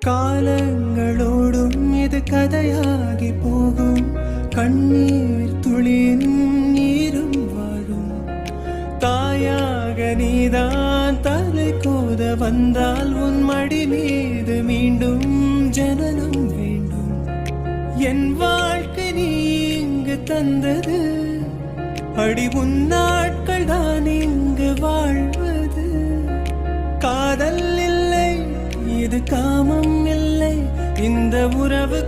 காலங்களோடும் இது கதையாகி போகும். கண்ணீர் துளியின் நீரும் வாழும். தாயாக நீதான் தலை கோத வந்தால் உன் மடி மீது மீண்டும் ஜனனம் வேண்டும். என் வாழ்க்கை நீ இங்கு தந்தது, அடி உன் நாட்கள் தான் இங்கு வாழ்வது. காதல் இல்லை, இது காமம் இல்லை, இந்த உறவு